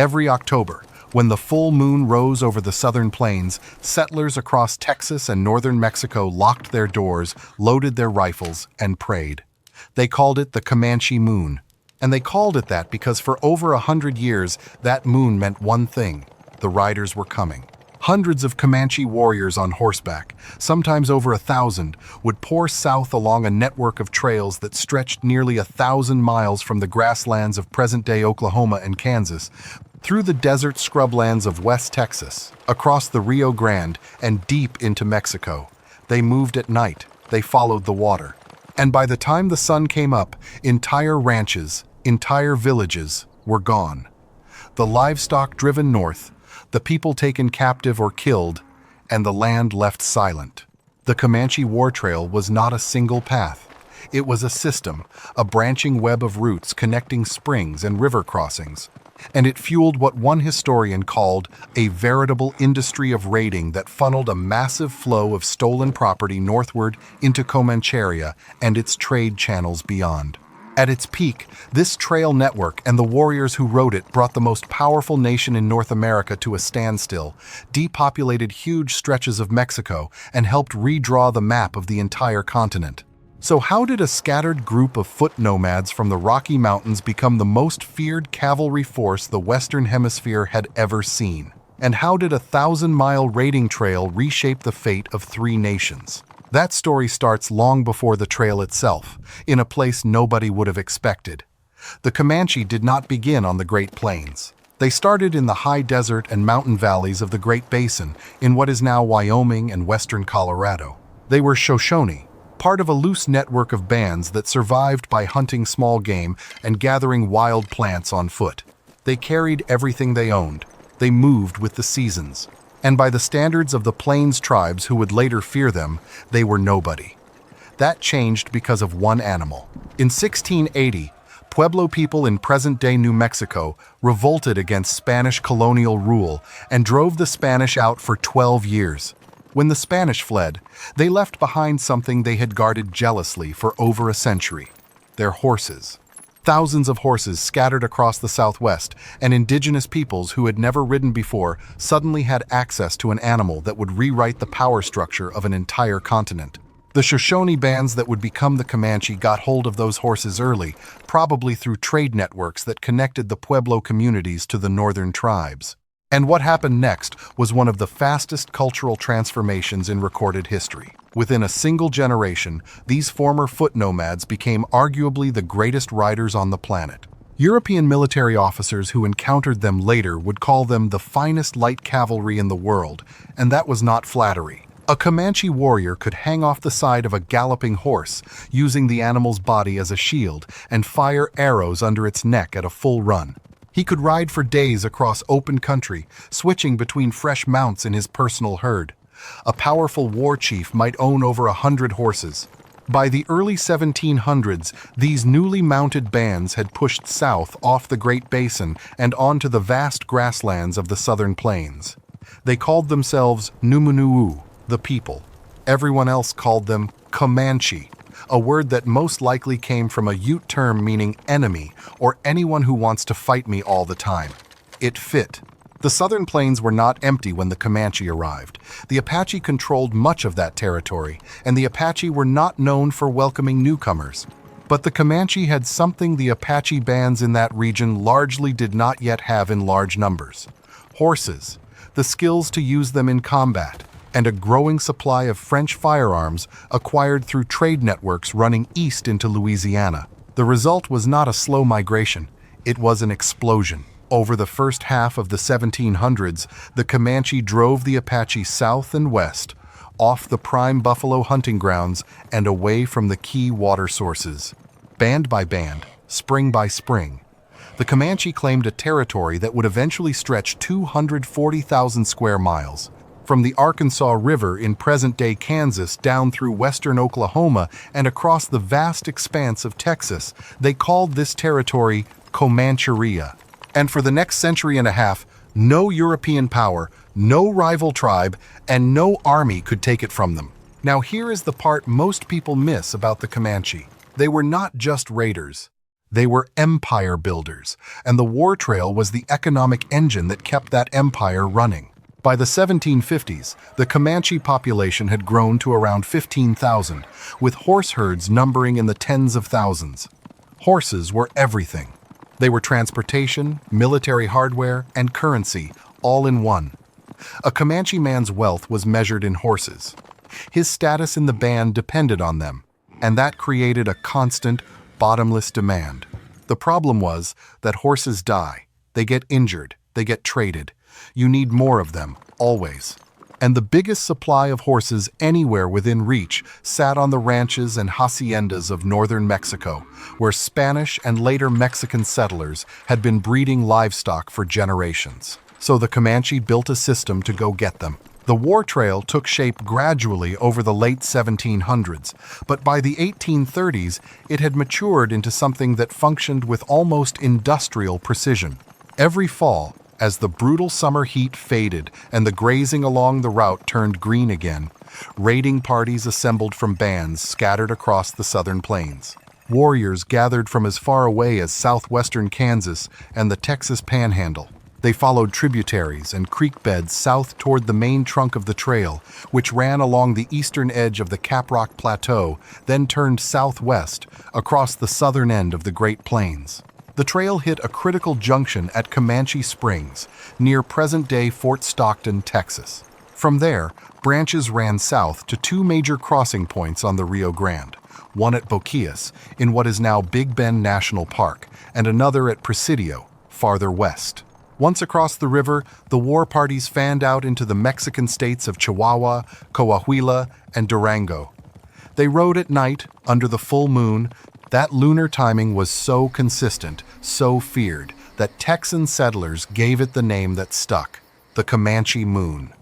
Every October, when the full moon rose over the southern plains, settlers across Texas and northern Mexico locked their doors, loaded their rifles, and prayed. They called it the Comanche Moon. And they called it that because for over 100 years, that moon meant one thing: the riders were coming. Hundreds of Comanche warriors on horseback, sometimes over 1,000, would pour south along a network of trails that stretched nearly 1,000 miles from the grasslands of present-day Oklahoma and Kansas, through the desert scrublands of West Texas, across the Rio Grande, and deep into Mexico. They moved at night, they followed the water. And by the time the sun came up, entire ranches, entire villages were gone. The livestock driven north, the people taken captive or killed, and the land left silent. The Comanche War Trail was not a single path. It was a system, a branching web of routes connecting springs and river crossings. And it fueled what one historian called a veritable industry of raiding that funneled a massive flow of stolen property northward into Comancheria and its trade channels beyond. At its peak, this trail network and the warriors who rode it brought the most powerful nation in North America to a standstill, depopulated huge stretches of Mexico, and helped redraw the map of the entire continent. So how did a scattered group of foot nomads from the Rocky Mountains become the most feared cavalry force the Western Hemisphere had ever seen? And how did a 1,000-mile raiding trail reshape the fate of 3 nations? That story starts long before the trail itself, in a place nobody would have expected. The Comanche did not begin on the Great Plains. They started in the high desert and mountain valleys of the Great Basin, in what is now Wyoming and western Colorado. They were Shoshone, part of a loose network of bands that survived by hunting small game and gathering wild plants on foot. They carried everything they owned. They moved with the seasons. And by the standards of the Plains tribes who would later fear them, they were nobody. That changed because of one animal. In 1680, Pueblo people in present-day New Mexico revolted against Spanish colonial rule and drove the Spanish out for 12 years. When the Spanish fled, they left behind something they had guarded jealously for over a century: their horses. Thousands of horses scattered across the Southwest, and indigenous peoples who had never ridden before suddenly had access to an animal that would rewrite the power structure of an entire continent. The Shoshone bands that would become the Comanche got hold of those horses early, probably through trade networks that connected the Pueblo communities to the northern tribes. And what happened next was one of the fastest cultural transformations in recorded history. Within a single generation, these former foot nomads became arguably the greatest riders on the planet. European military officers who encountered them later would call them the finest light cavalry in the world, and that was not flattery. A Comanche warrior could hang off the side of a galloping horse, using the animal's body as a shield, and fire arrows under its neck at a full run. He could ride for days across open country, switching between fresh mounts in his personal herd. A powerful war chief might own over 100 horses. By the early 1700s, these newly mounted bands had pushed south off the Great Basin and onto the vast grasslands of the southern plains. They called themselves Numunuu, the people. Everyone else called them Comanche, a word that most likely came from a Ute term meaning enemy or anyone who wants to fight me all the time. It fit. The southern plains were not empty when the Comanche arrived. The Apache controlled much of that territory, and the Apache were not known for welcoming newcomers. But the Comanche had something the Apache bands in that region largely did not yet have in large numbers: horses, the skills to use them in combat, and a growing supply of French firearms acquired through trade networks running east into Louisiana. The result was not a slow migration, it was an explosion. Over the first half of the 1700s, the Comanche drove the Apache south and west, off the prime buffalo hunting grounds and away from the key water sources. Band by band, spring by spring, the Comanche claimed a territory that would eventually stretch 240,000 square miles. From the Arkansas River in present-day Kansas down through western Oklahoma and across the vast expanse of Texas, they called this territory Comancheria. And for the next century and a half, no European power, no rival tribe, and no army could take it from them. Now here is the part most people miss about the Comanche. They were not just raiders. They were empire builders, and the war trail was the economic engine that kept that empire running. By the 1750s, the Comanche population had grown to around 15,000, with horse herds numbering in the tens of thousands. Horses were everything. They were transportation, military hardware, and currency, all in one. A Comanche man's wealth was measured in horses. His status in the band depended on them, and that created a constant, bottomless demand. The problem was that horses die. They get injured. They get traded. You need more of them, always. And the biggest supply of horses anywhere within reach sat on the ranches and haciendas of northern Mexico, where Spanish and later Mexican settlers had been breeding livestock for generations. So the Comanche built a system to go get them. The war trail took shape gradually over the late 1700s, but by the 1830s, it had matured into something that functioned with almost industrial precision. Every fall, as the brutal summer heat faded and the grazing along the route turned green again, raiding parties assembled from bands scattered across the southern plains. Warriors gathered from as far away as southwestern Kansas and the Texas Panhandle. They followed tributaries and creek beds south toward the main trunk of the trail, which ran along the eastern edge of the Caprock Plateau, then turned southwest across the southern end of the Great Plains. The trail hit a critical junction at Comanche Springs, near present-day Fort Stockton, Texas. From there, branches ran south to two major crossing points on the Rio Grande, one at Boquillas, in what is now Big Bend National Park, and another at Presidio, farther west. Once across the river, the war parties fanned out into the Mexican states of Chihuahua, Coahuila, and Durango. They rode at night, under the full moon. That lunar timing was so consistent, so feared, that Texan settlers gave it the name that stuck, the Comanche Moon.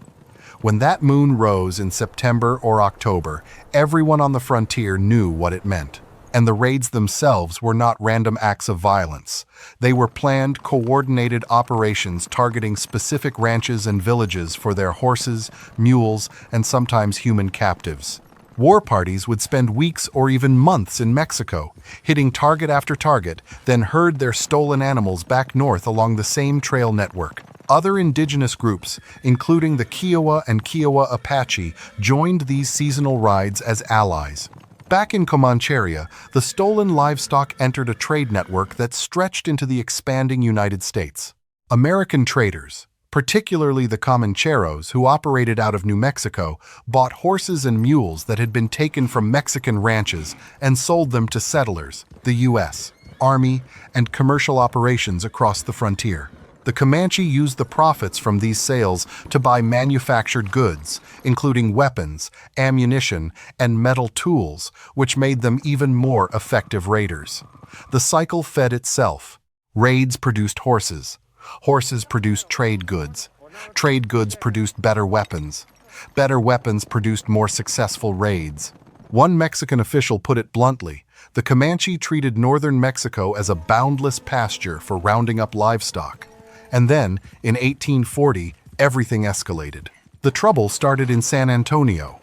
When that moon rose in September or October, everyone on the frontier knew what it meant. And the raids themselves were not random acts of violence. They were planned, coordinated operations targeting specific ranches and villages for their horses, mules, and sometimes human captives. War parties would spend weeks or even months in Mexico, hitting target after target, then herd their stolen animals back north along the same trail network. Other indigenous groups, including the Kiowa and Kiowa Apache, joined these seasonal rides as allies. Back in Comancheria, the stolen livestock entered a trade network that stretched into the expanding United States. American traders, particularly the Comancheros who operated out of New Mexico, bought horses and mules that had been taken from Mexican ranches and sold them to settlers, the U.S., Army, and commercial operations across the frontier. The Comanche used the profits from these sales to buy manufactured goods, including weapons, ammunition, and metal tools, which made them even more effective raiders. The cycle fed itself. Raids produced horses. Horses produced trade goods. Trade goods produced better weapons. Better weapons produced more successful raids. One Mexican official put it bluntly: the Comanche treated northern Mexico as a boundless pasture for rounding up livestock. And then, in 1840, everything escalated. The trouble started in San Antonio.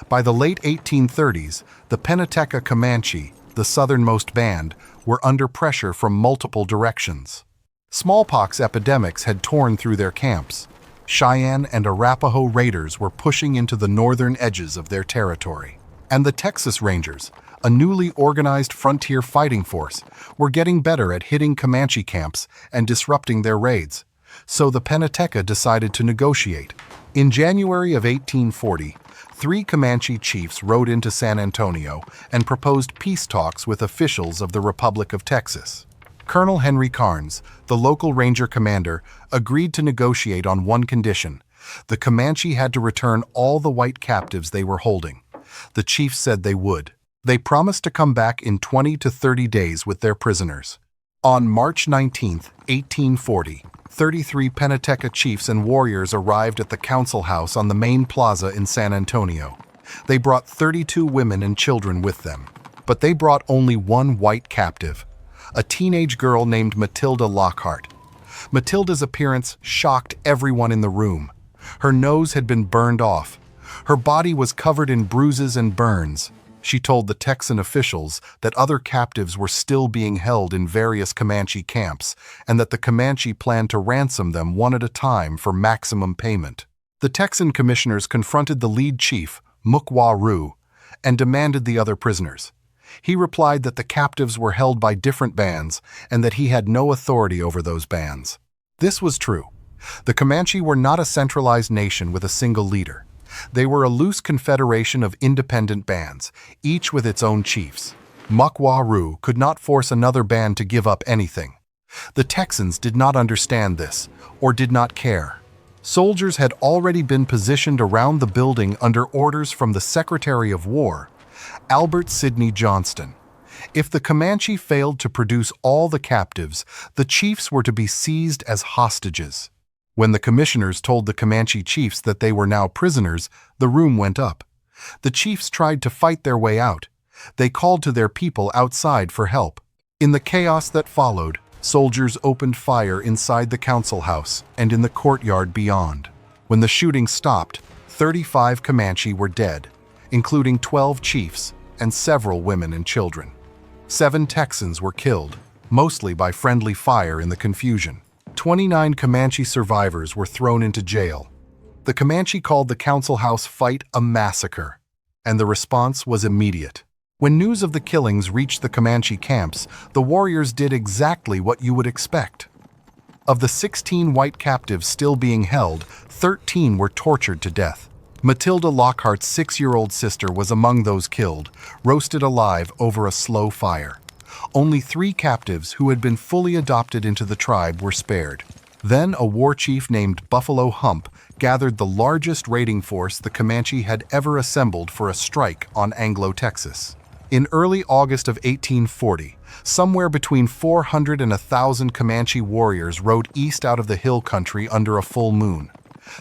By the late 1830s, the Penateca Comanche, the southernmost band, were under pressure from multiple directions. Smallpox epidemics had torn through their camps. Cheyenne and Arapaho raiders were pushing into the northern edges of their territory. And the Texas Rangers, a newly organized frontier fighting force, were getting better at hitting Comanche camps and disrupting their raids. So the Penateca decided to negotiate. In January of 1840, 3 Comanche chiefs rode into San Antonio and proposed peace talks with officials of the Republic of Texas. Colonel Henry Carnes, the local ranger commander, agreed to negotiate on one condition: the Comanche had to return all the white captives they were holding. The chiefs said they would. They promised to come back in 20 to 30 days with their prisoners. On March 19, 1840, 33 Penateca chiefs and warriors arrived at the council house on the main plaza in San Antonio. They brought 32 women and children with them, but they brought only one white captive, a teenage girl named Matilda Lockhart. Matilda's appearance shocked everyone in the room. Her nose had been burned off. Her body was covered in bruises and burns. She told the Texan officials that other captives were still being held in various Comanche camps and that the Comanche planned to ransom them one at a time for maximum payment. The Texan commissioners confronted the lead chief, Mukwa, and demanded the other prisoners. He replied that the captives were held by different bands and that he had no authority over those bands. This was true. The Comanche were not a centralized nation with a single leader. They were a loose confederation of independent bands, each with its own chiefs. Mukwa could not force another band to give up anything. The Texans did not understand this, or did not care. Soldiers had already been positioned around the building under orders from the Secretary of War, Albert Sidney Johnston. If the Comanche failed to produce all the captives, the chiefs were to be seized as hostages. When the commissioners told the Comanche chiefs that they were now prisoners, the room went up. The chiefs tried to fight their way out. They called to their people outside for help. In the chaos that followed, soldiers opened fire inside the council house and in the courtyard beyond. When the shooting stopped, 35 Comanche were dead, including 12 chiefs and several women and children. 7 Texans were killed, mostly by friendly fire in the confusion. 29 Comanche survivors were thrown into jail. The Comanche called the council house fight a massacre, and the response was immediate. When news of the killings reached the Comanche camps, the warriors did exactly what you would expect. Of the 16 white captives still being held, 13 were tortured to death. Matilda Lockhart's 6-year-old sister was among those killed, roasted alive over a slow fire. Only 3 captives who had been fully adopted into the tribe were spared. Then a war chief named Buffalo Hump gathered the largest raiding force the Comanche had ever assembled for a strike on Anglo-Texas. In early August of 1840, somewhere between 400 and 1,000 Comanche warriors rode east out of the hill country under a full moon.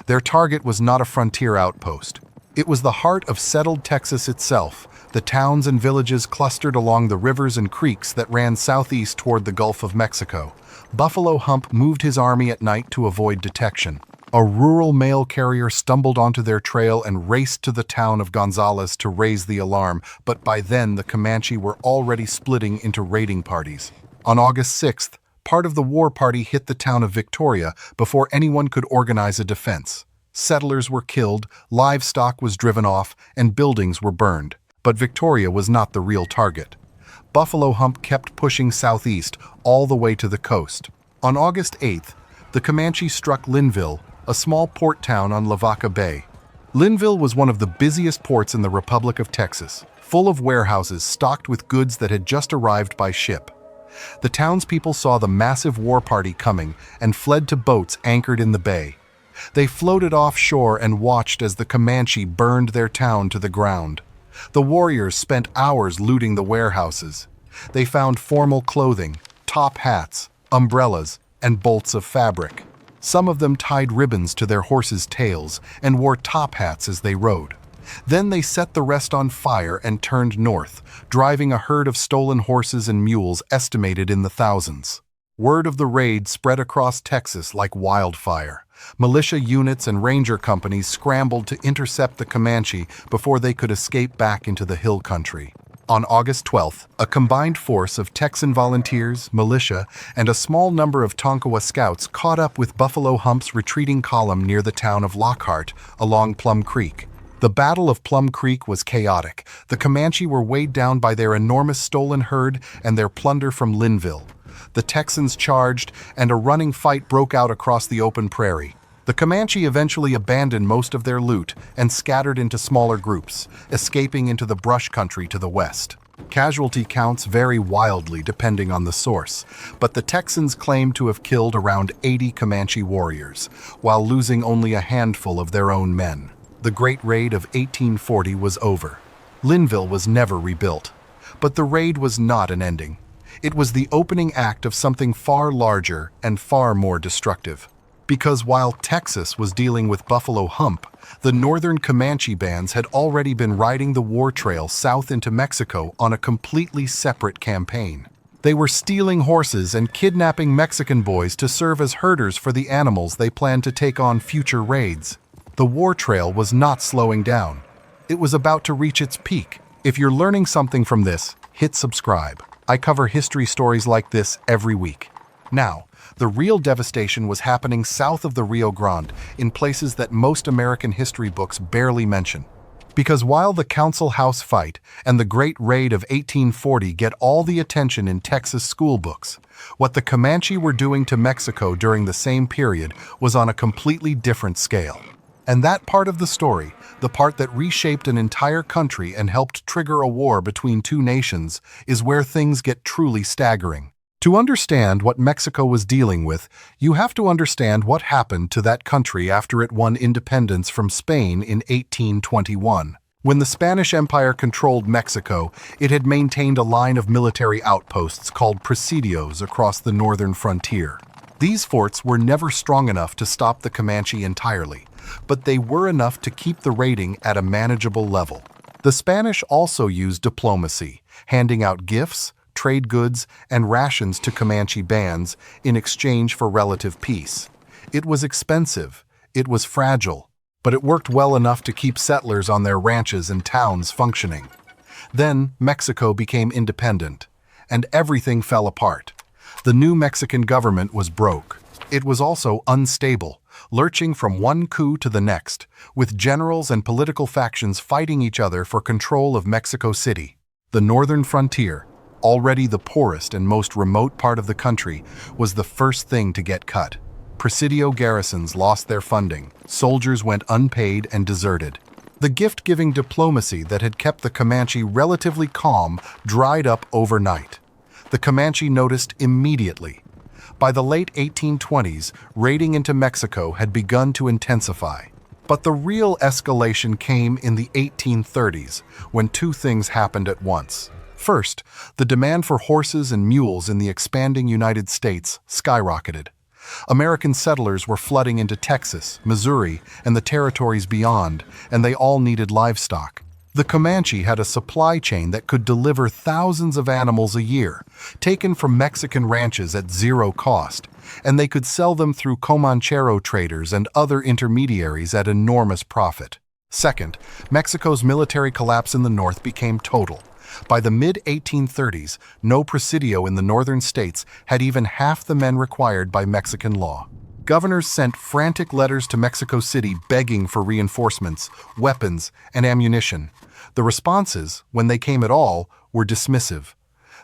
Their target was not a frontier outpost. It was the heart of settled Texas itself, the towns and villages clustered along the rivers and creeks that ran southeast toward the Gulf of Mexico. Buffalo Hump moved his army at night to avoid detection. A rural mail carrier stumbled onto their trail and raced to the town of Gonzales to raise the alarm, but by then the Comanche were already splitting into raiding parties. On August 6th, part of the war party hit the town of Victoria before anyone could organize a defense. Settlers were killed, livestock was driven off, and buildings were burned. But Victoria was not the real target. Buffalo Hump kept pushing southeast all the way to the coast. On August 8th, the Comanche struck Linville, a small port town on Lavaca Bay. Linville was one of the busiest ports in the Republic of Texas, full of warehouses stocked with goods that had just arrived by ship. The townspeople saw the massive war party coming and fled to boats anchored in the bay. They floated offshore and watched as the Comanche burned their town to the ground. The warriors spent hours looting the warehouses. They found formal clothing, top hats, umbrellas, and bolts of fabric. Some of them tied ribbons to their horses' tails and wore top hats as they rode. Then they set the rest on fire and turned north, driving a herd of stolen horses and mules estimated in the thousands. Word of the raid spread across Texas like wildfire. Militia units and ranger companies scrambled to intercept the Comanche before they could escape back into the hill country. On August 12th, a combined force of Texan volunteers, militia, and a small number of Tonkawa scouts caught up with Buffalo Hump's retreating column near the town of Lockhart along Plum Creek. The Battle of Plum Creek was chaotic. The Comanche were weighed down by their enormous stolen herd and their plunder from Linville. The Texans charged, and a running fight broke out across the open prairie. The Comanche eventually abandoned most of their loot and scattered into smaller groups, escaping into the brush country to the west. Casualty counts vary wildly depending on the source, but the Texans claim to have killed around 80 Comanche warriors, while losing only a handful of their own men. The Great Raid of 1840 was over. Linville was never rebuilt. But the raid was not an ending. It was the opening act of something far larger and far more destructive. Because while Texas was dealing with Buffalo Hump, the northern Comanche bands had already been riding the war trail south into Mexico on a completely separate campaign. They were stealing horses and kidnapping Mexican boys to serve as herders for the animals they planned to take on future raids. The war trail was not slowing down. It was about to reach its peak. If you're learning something from this, hit subscribe. I cover history stories like this every week. Now, the real devastation was happening south of the Rio Grande, in places that most American history books barely mention. Because while the Council House fight and the Great Raid of 1840 get all the attention in Texas school books, what the Comanche were doing to Mexico during the same period was on a completely different scale. And that part of the story, the part that reshaped an entire country and helped trigger a war between two nations, is where things get truly staggering. To understand what Mexico was dealing with, you have to understand what happened to that country after it won independence from Spain in 1821. When the Spanish Empire controlled Mexico, it had maintained a line of military outposts called presidios across the northern frontier. These forts were never strong enough to stop the Comanche entirely, but they were enough to keep the raiding at a manageable level. The Spanish also used diplomacy, handing out gifts, trade goods, and rations to Comanche bands in exchange for relative peace. It was expensive, it was fragile, but it worked well enough to keep settlers on their ranches and towns functioning. Then Mexico became independent, and everything fell apart. The new Mexican government was broke. It was also unstable, lurching from one coup to the next, with generals and political factions fighting each other for control of Mexico City. The northern frontier, already the poorest and most remote part of the country, was the first thing to get cut. Presidio garrisons lost their funding, soldiers went unpaid and deserted. The gift-giving diplomacy that had kept the Comanche relatively calm dried up overnight. The Comanche noticed immediately. By the late 1820s, raiding into Mexico had begun to intensify. But the real escalation came in the 1830s, when two things happened at once. First, the demand for horses and mules in the expanding United States skyrocketed. American settlers were flooding into Texas, Missouri, and the territories beyond, and they all needed livestock. The Comanche had a supply chain that could deliver thousands of animals a year, taken from Mexican ranches at zero cost, and they could sell them through Comanchero traders and other intermediaries at enormous profit. Second, Mexico's military collapse in the north became total. By the mid-1830s, no presidio in the northern states had even half the men required by Mexican law. Governors sent frantic letters to Mexico City begging for reinforcements, weapons, and ammunition. The responses, when they came at all, were dismissive.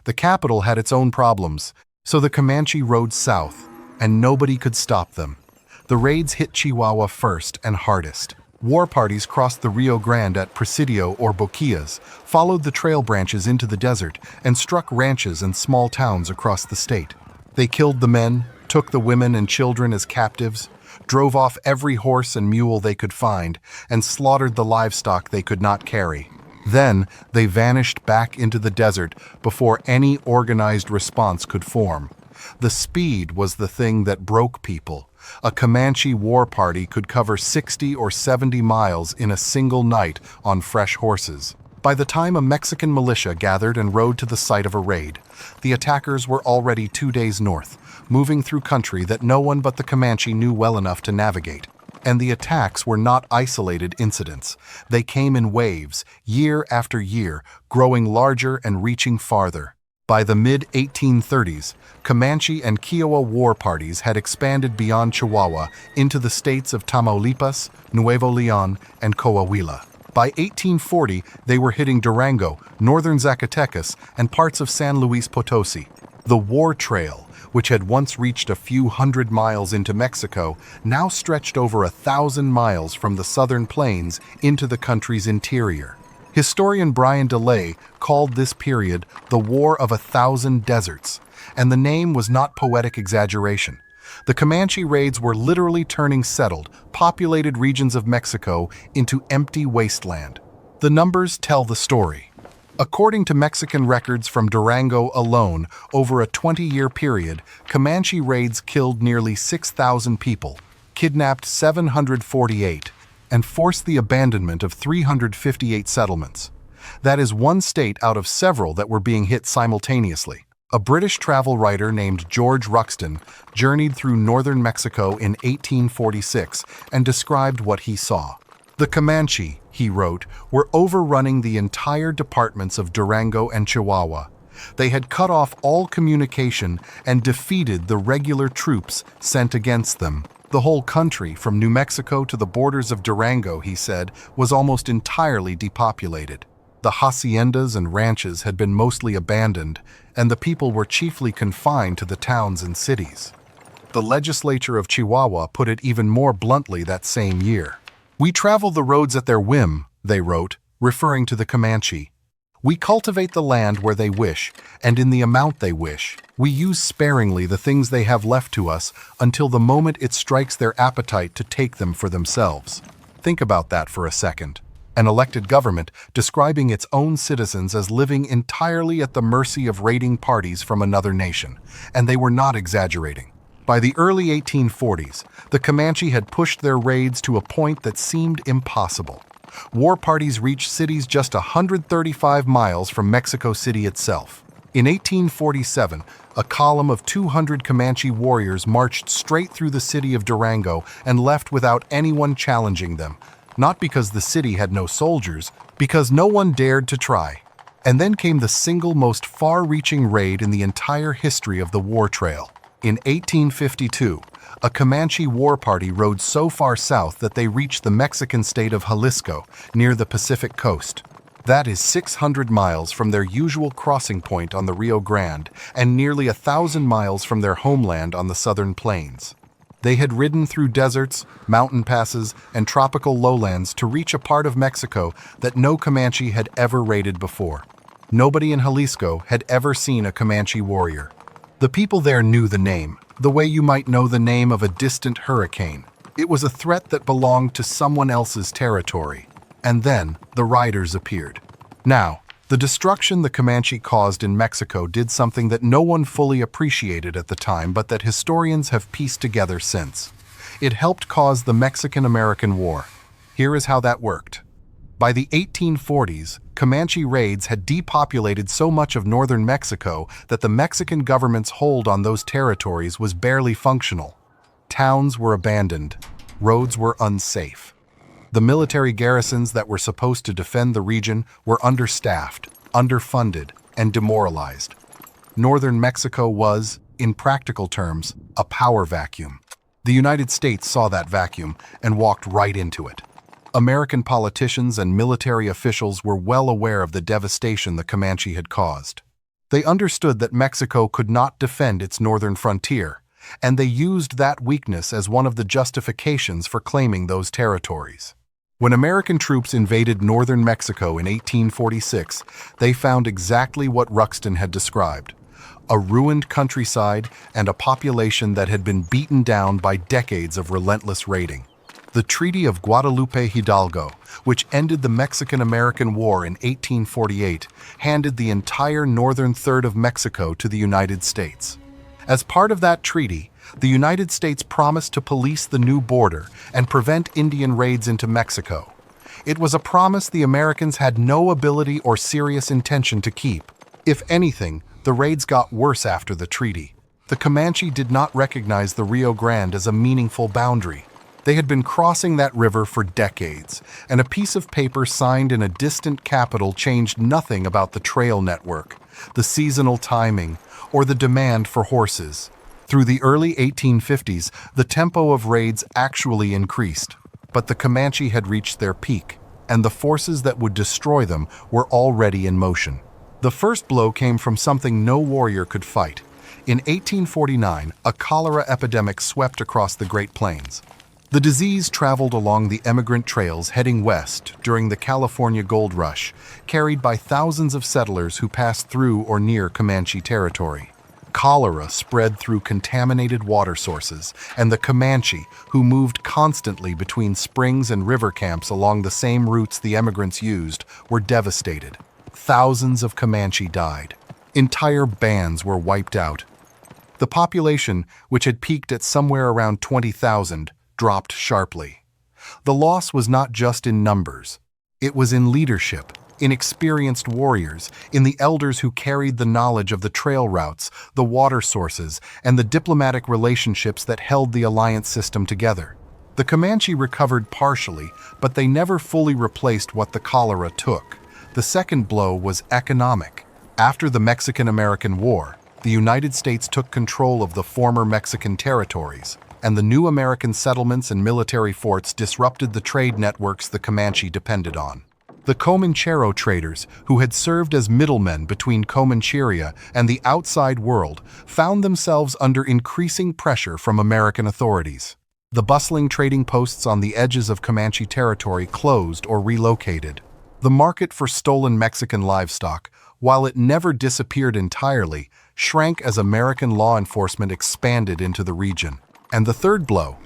The capital had its own problems, so the Comanche rode south, and nobody could stop them. The raids hit Chihuahua first and hardest. War parties crossed the Rio Grande at Presidio or Boquillas, followed the trail branches into the desert, and struck ranches and small towns across the state. They killed the men, took the women and children as captives, drove off every horse and mule they could find, and slaughtered the livestock they could not carry. Then they vanished back into the desert before any organized response could form. The speed was the thing that broke people. A Comanche war party could cover 60 or 70 miles in a single night on fresh horses. By the time a Mexican militia gathered and rode to the site of a raid, the attackers were already 2 days north, moving through country that no one but the Comanche knew well enough to navigate. And the attacks were not isolated incidents. They came in waves, year after year, growing larger and reaching farther. By the mid-1830s, Comanche and Kiowa war parties had expanded beyond Chihuahua into the states of Tamaulipas, Nuevo León, and Coahuila. By 1840, they were hitting Durango, northern Zacatecas, and parts of San Luis Potosi. The War Trail, which had once reached a few hundred miles into Mexico, now stretched over 1,000 miles from the southern plains into the country's interior. Historian Brian DeLay called this period the War of 1,000 Deserts, and the name was not poetic exaggeration. The Comanche raids were literally turning settled, populated regions of Mexico into empty wasteland. The numbers tell the story. According to Mexican records from Durango alone, over a 20-year period, Comanche raids killed nearly 6,000 people, kidnapped 748, and forced the abandonment of 358 settlements. That is one state out of several that were being hit simultaneously. A British travel writer named George Ruxton journeyed through northern Mexico in 1846 and described what he saw. The Comanche, he wrote, were overrunning the entire departments of Durango and Chihuahua. They had cut off all communication and defeated the regular troops sent against them. The whole country, from New Mexico to the borders of Durango, he said, was almost entirely depopulated. The haciendas and ranches had been mostly abandoned, and the people were chiefly confined to the towns and cities. The legislature of Chihuahua put it even more bluntly that same year. "We travel the roads at their whim," they wrote, referring to the Comanche. "We cultivate the land where they wish, and in the amount they wish. We use sparingly the things they have left to us until the moment it strikes their appetite to take them for themselves." Think about that for a second. An elected government describing its own citizens as living entirely at the mercy of raiding parties from another nation, and they were not exaggerating. By the early 1840s, the Comanche had pushed their raids to a point that seemed impossible. War parties reached cities just 135 miles from Mexico City itself. In 1847, a column of 200 Comanche warriors marched straight through the city of Durango and left without anyone challenging them, not because the city had no soldiers, because no one dared to try. And then came the single most far-reaching raid in the entire history of the War Trail. In 1852, a Comanche war party rode so far south that they reached the Mexican state of Jalisco, near the Pacific coast. That is 600 miles from their usual crossing point on the Rio Grande and nearly 1,000 miles from their homeland on the southern plains. They had ridden through deserts, mountain passes, and tropical lowlands to reach a part of Mexico that no Comanche had ever raided before. Nobody in Jalisco had ever seen a Comanche warrior. The people there knew the name, the way you might know the name of a distant hurricane. It was a threat that belonged to someone else's territory. And then the riders appeared. Now, the destruction the Comanche caused in Mexico did something that no one fully appreciated at the time, but that historians have pieced together since. It helped cause the Mexican-American War. Here is how that worked. By the 1840s, Comanche raids had depopulated so much of northern Mexico that the Mexican government's hold on those territories was barely functional. Towns were abandoned. Roads were unsafe. The military garrisons that were supposed to defend the region were understaffed, underfunded, and demoralized. Northern Mexico was, in practical terms, a power vacuum. The United States saw that vacuum and walked right into it. American politicians and military officials were well aware of the devastation the Comanche had caused. They understood that Mexico could not defend its northern frontier, and they used that weakness as one of the justifications for claiming those territories. When American troops invaded northern Mexico in 1846, they found exactly what Ruxton had described: a ruined countryside and a population that had been beaten down by decades of relentless raiding. The Treaty of Guadalupe Hidalgo, which ended the Mexican-American War in 1848, handed the entire northern third of Mexico to the United States. As part of that treaty, the United States promised to police the new border and prevent Indian raids into Mexico. It was a promise the Americans had no ability or serious intention to keep. If anything, the raids got worse after the treaty. The Comanche did not recognize the Rio Grande as a meaningful boundary. They had been crossing that river for decades, and a piece of paper signed in a distant capital changed nothing about the trail network, the seasonal timing, or the demand for horses. Through the early 1850s, the tempo of raids actually increased, but the Comanche had reached their peak, and the forces that would destroy them were already in motion. The first blow came from something no warrior could fight. In 1849, a cholera epidemic swept across the Great Plains. The disease traveled along the emigrant trails heading west during the California Gold Rush, carried by thousands of settlers who passed through or near Comanche territory. Cholera spread through contaminated water sources, and the Comanche, who moved constantly between springs and river camps along the same routes the emigrants used, were devastated. Thousands of Comanche died. Entire bands were wiped out. The population, which had peaked at somewhere around 20,000, dropped sharply. The loss was not just in numbers. It was in leadership, in experienced warriors, in the elders who carried the knowledge of the trail routes, the water sources, and the diplomatic relationships that held the alliance system together. The Comanche recovered partially, but they never fully replaced what the cholera took. The second blow was economic. After the Mexican-American War, the United States took control of the former Mexican territories, and the new American settlements and military forts disrupted the trade networks the Comanche depended on. The Comanchero traders, who had served as middlemen between Comancheria and the outside world, found themselves under increasing pressure from American authorities. The bustling trading posts on the edges of Comanche territory closed or relocated. The market for stolen Mexican livestock, while it never disappeared entirely, shrank as American law enforcement expanded into the region. And the third blow,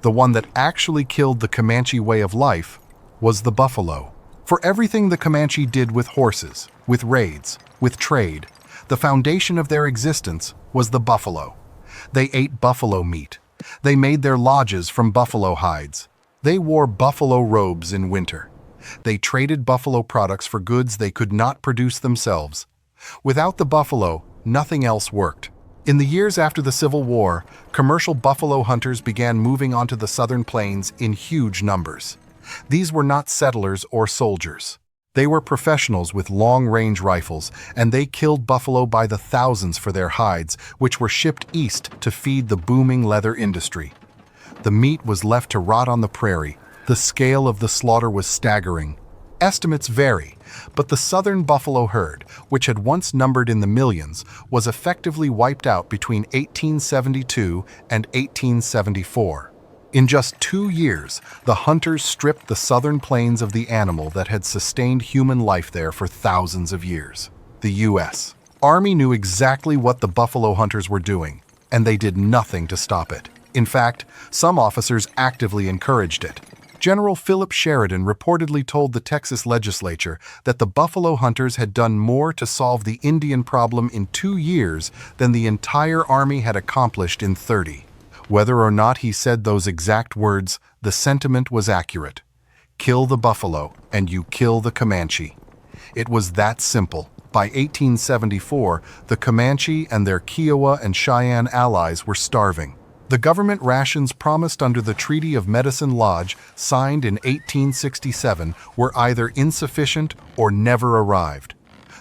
the one that actually killed the Comanche way of life, was the buffalo. For everything the Comanche did with horses, with raids, with trade, the foundation of their existence was the buffalo. They ate buffalo meat. They made their lodges from buffalo hides. They wore buffalo robes in winter. They traded buffalo products for goods they could not produce themselves. Without the buffalo, nothing else worked. In the years after the Civil War, commercial buffalo hunters began moving onto the southern plains in huge numbers. These were not settlers or soldiers. They were professionals with long-range rifles, and they killed buffalo by the thousands for their hides, which were shipped east to feed the booming leather industry. The meat was left to rot on the prairie. The scale of the slaughter was staggering. Estimates vary, but the southern buffalo herd, which had once numbered in the millions, was effectively wiped out between 1872 and 1874. In just 2 years, the hunters stripped the southern plains of the animal that had sustained human life there for thousands of years. The U.S. Army knew exactly what the buffalo hunters were doing, and they did nothing to stop it. In fact, some officers actively encouraged it. General Philip Sheridan reportedly told the Texas legislature that the buffalo hunters had done more to solve the Indian problem in 2 years than the entire Army had accomplished in 30. Whether or not he said those exact words, the sentiment was accurate. Kill the buffalo, and you kill the Comanche. It was that simple. By 1874, the Comanche and their Kiowa and Cheyenne allies were starving. The government rations promised under the Treaty of Medicine Lodge, signed in 1867, were either insufficient or never arrived.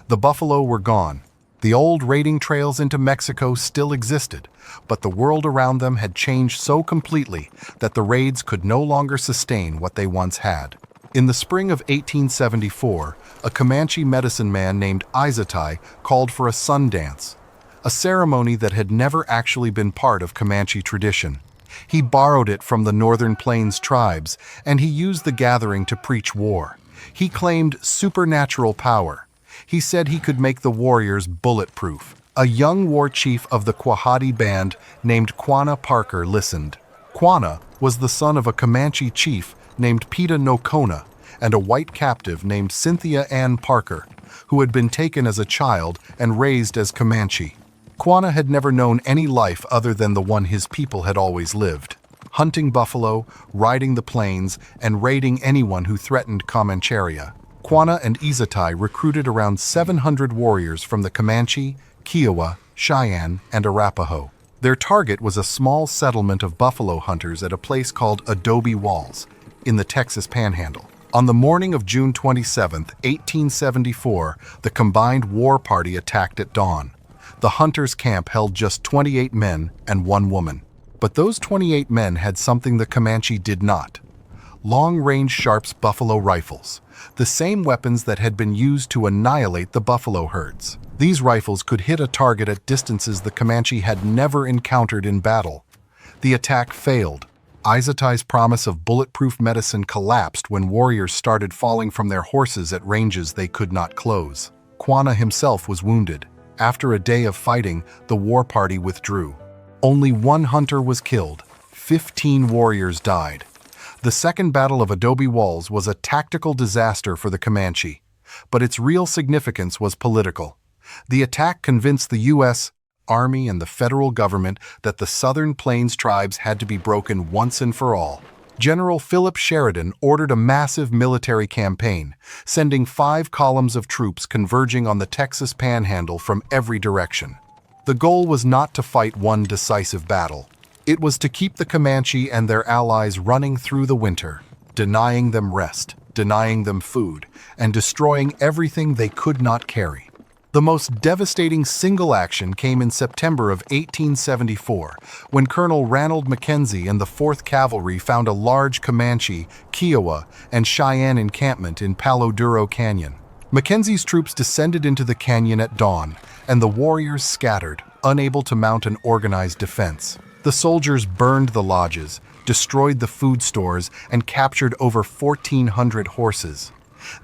The buffalo were gone. The old raiding trails into Mexico still existed, but the world around them had changed so completely that the raids could no longer sustain what they once had. In the spring of 1874, a Comanche medicine man named Izatai called for a sun dance, a ceremony that had never actually been part of Comanche tradition. He borrowed it from the Northern Plains tribes, and he used the gathering to preach war. He claimed supernatural power. He said he could make the warriors bulletproof. A young war chief of the Quahati band named Quanah Parker listened. Quanah was the son of a Comanche chief named Peta Nocona and a white captive named Cynthia Ann Parker, who had been taken as a child and raised as Comanche. Quanah had never known any life other than the one his people had always lived: hunting buffalo, riding the plains, and raiding anyone who threatened Comancheria. Quanah and Izatai recruited around 700 warriors from the Comanche, Kiowa, Cheyenne, and Arapaho. Their target was a small settlement of buffalo hunters at a place called Adobe Walls, in the Texas Panhandle. On the morning of June 27, 1874, the combined war party attacked at dawn. The hunters' camp held just 28 men and 1 woman. But those 28 men had something the Comanche did not: long-range Sharps buffalo rifles, the same weapons that had been used to annihilate the buffalo herds. These rifles could hit a target at distances the Comanche had never encountered in battle. The attack failed. Izatai's promise of bulletproof medicine collapsed when warriors started falling from their horses at ranges they could not close. Quanah himself was wounded. After a day of fighting, the war party withdrew. Only 1 hunter was killed. 15 warriors died. The Second Battle of Adobe Walls was a tactical disaster for the Comanche, but its real significance was political. The attack convinced the U.S. Army and the federal government that the Southern Plains tribes had to be broken once and for all. General Philip Sheridan ordered a massive military campaign, sending 5 columns of troops converging on the Texas Panhandle from every direction. The goal was not to fight one decisive battle. It was to keep the Comanche and their allies running through the winter, denying them rest, denying them food, and destroying everything they could not carry. The most devastating single action came in September of 1874, when Colonel Ranald Mackenzie and the 4th Cavalry found a large Comanche, Kiowa, and Cheyenne encampment in Palo Duro Canyon. Mackenzie's troops descended into the canyon at dawn, and the warriors scattered, unable to mount an organized defense. The soldiers burned the lodges, destroyed the food stores, and captured over 1,400 horses.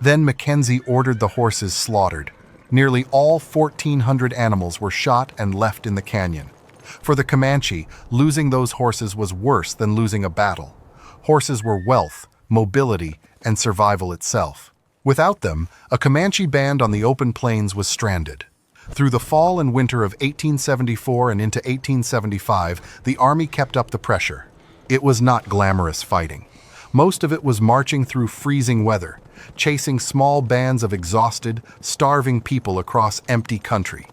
Then Mackenzie ordered the horses slaughtered. Nearly all 1,400 animals were shot and left in the canyon. For the Comanche, losing those horses was worse than losing a battle. Horses were wealth, mobility, and survival itself. Without them, a Comanche band on the open plains was stranded. Through the fall and winter of 1874 and into 1875, the army kept up the pressure. It was not glamorous fighting. Most of it was marching through freezing weather, chasing small bands of exhausted, starving people across empty country.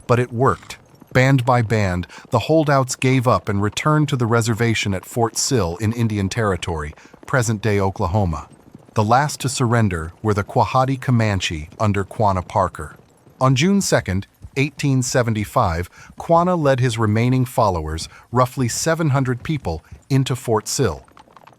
But it worked. Band by band, the holdouts gave up and returned to the reservation at Fort Sill in Indian Territory, present-day Oklahoma. The last to surrender were the Quahati Comanche under Quanah Parker. On June 2, 1875, Quanah led his remaining followers, roughly 700 people, into Fort Sill.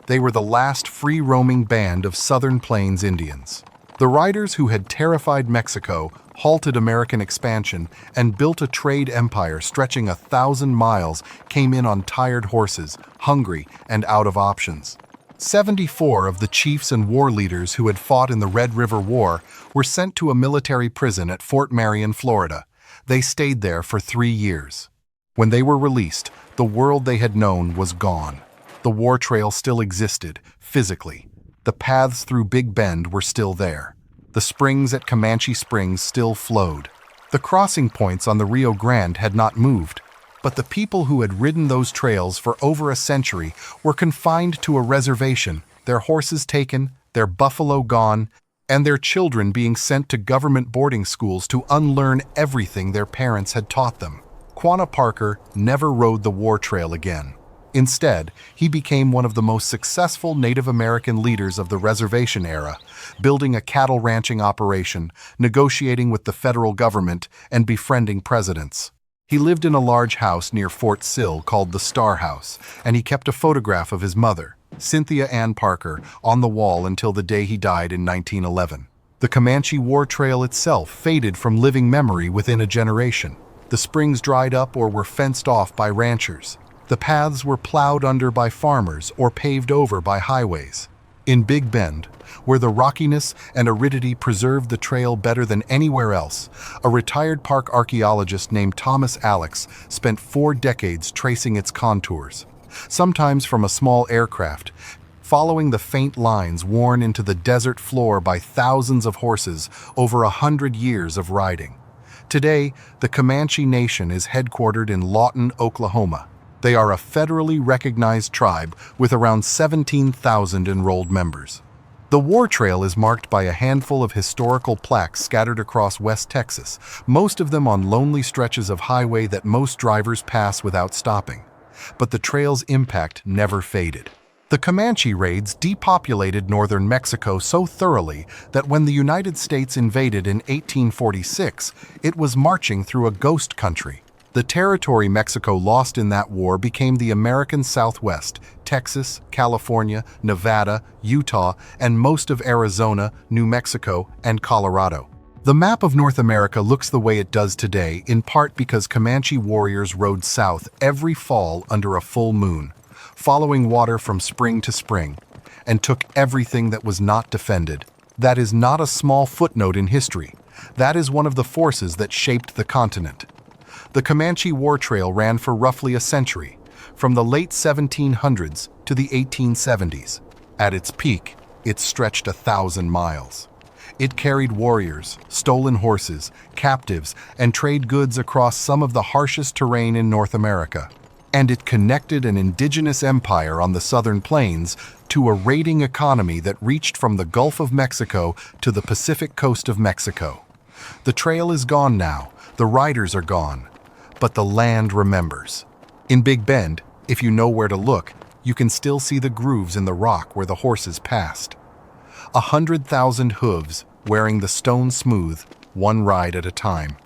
They were the last free-roaming band of Southern Plains Indians. The riders who had terrified Mexico, halted American expansion, and built a trade empire stretching 1,000 miles came in on tired horses, hungry, and out of options. 74 of the chiefs and war leaders who had fought in the Red River War were sent to a military prison at Fort Marion, Florida. They stayed there for 3 years. When they were released, the world they had known was gone. The war trail still existed, physically. The paths through Big Bend were still there. The springs at Comanche Springs still flowed. The crossing points on the Rio Grande had not moved, but the people who had ridden those trails for over a century were confined to a reservation, their horses taken, their buffalo gone, and their children being sent to government boarding schools to unlearn everything their parents had taught them. Quanah Parker never rode the war trail again. Instead, he became one of the most successful Native American leaders of the reservation era, building a cattle ranching operation, negotiating with the federal government, and befriending presidents. He lived in a large house near Fort Sill called the Star House, and he kept a photograph of his mother, Cynthia Ann Parker, on the wall until the day he died in 1911. The Comanche War Trail itself faded from living memory within a generation. The springs dried up or were fenced off by ranchers. The paths were plowed under by farmers or paved over by highways. In Big Bend, where the rockiness and aridity preserved the trail better than anywhere else, a retired park archaeologist named Thomas Alex spent 4 decades tracing its contours, sometimes from a small aircraft, following the faint lines worn into the desert floor by thousands of horses over 100 years of riding. Today, the Comanche Nation is headquartered in Lawton, Oklahoma. They are a federally recognized tribe with around 17,000 enrolled members. The war trail is marked by a handful of historical plaques scattered across West Texas, most of them on lonely stretches of highway that most drivers pass without stopping. But the trail's impact never faded. The Comanche raids depopulated northern Mexico so thoroughly that when the United States invaded in 1846, it was marching through a ghost country. The territory Mexico lost in that war became the American Southwest, Texas, California, Nevada, Utah, and most of Arizona, New Mexico, and Colorado. The map of North America looks the way it does today, in part because Comanche warriors rode south every fall under a full moon, following water from spring to spring, and took everything that was not defended. That is not a small footnote in history. That is one of the forces that shaped the continent. The Comanche War Trail ran for roughly a century, from the late 1700s to the 1870s. At its peak, it stretched 1,000 miles. It carried warriors, stolen horses, captives, and trade goods across some of the harshest terrain in North America. And it connected an indigenous empire on the southern plains to a raiding economy that reached from the Gulf of Mexico to the Pacific coast of Mexico. The trail is gone now, the riders are gone, but the land remembers. In Big Bend, If you know where to look, you can still see the grooves in the rock where the horses passed. 100,000 hooves, wearing the stone smooth, one ride at a time.